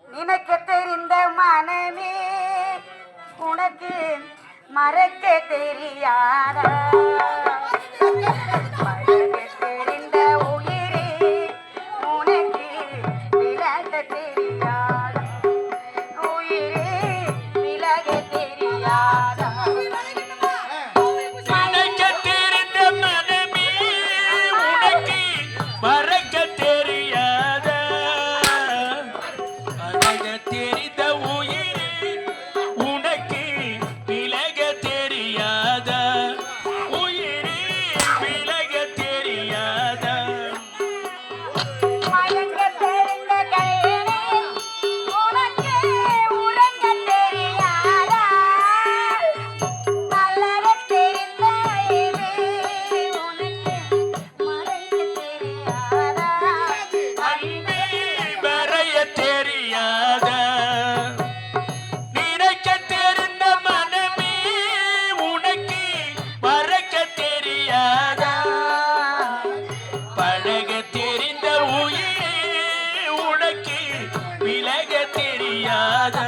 நினைக்க தெரிந்த மனமே உனக்கு மறக்க தெரியாத தெரிந்த உயிரே உனக்கு விலக தெரியாத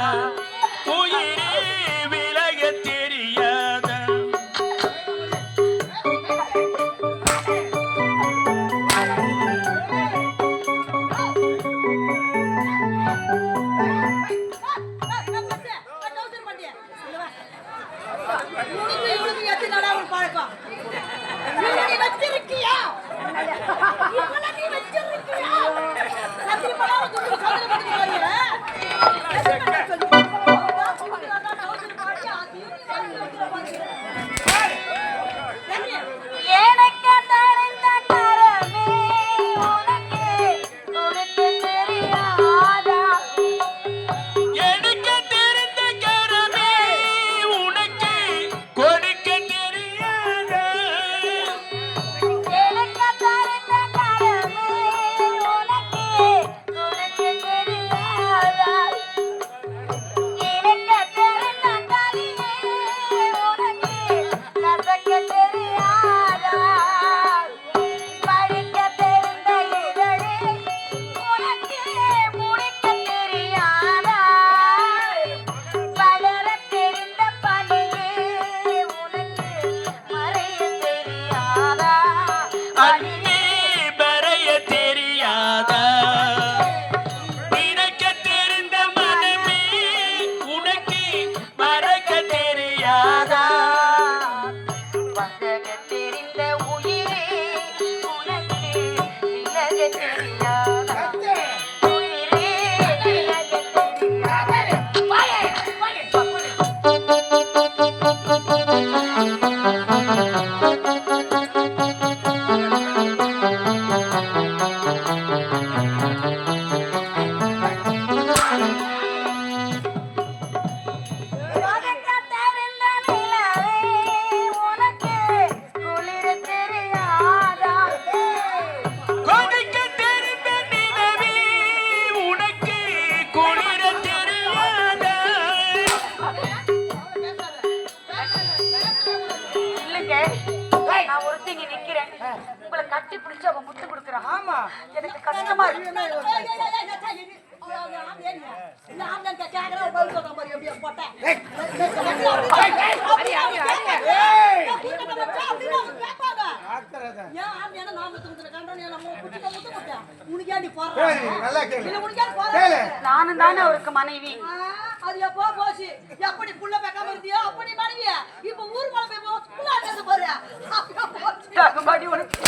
உயிரே விலக தெரியாத உங்களை கட்டி பிடிச்சு அவன் முத்து கொடுக்குறான். ஆமா எனக்கு கஷ்டமா இருக்கு. நானும் தானே அவருக்கு மனைவி. அது எப்போ போச்சு. எப்படி புள்ள பேக்காம இருந்தியோ அப்படி மனைவியா இப்ப ஊர் மலை போய் போற தகுபாடி உனக்கு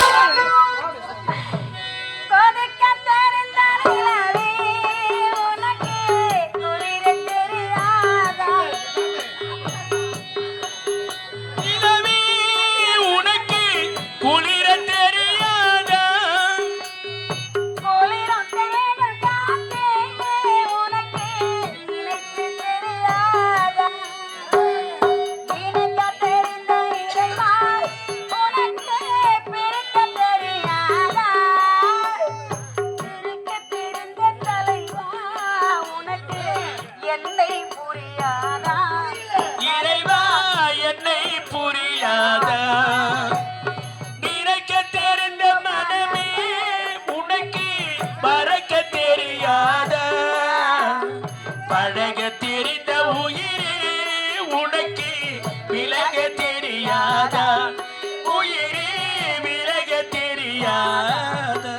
மறக்க தெரியாதா பழக தெரிந்த உயிரே உனக்கு விலக தெரியாதா உயிரே விலக தெரியாதா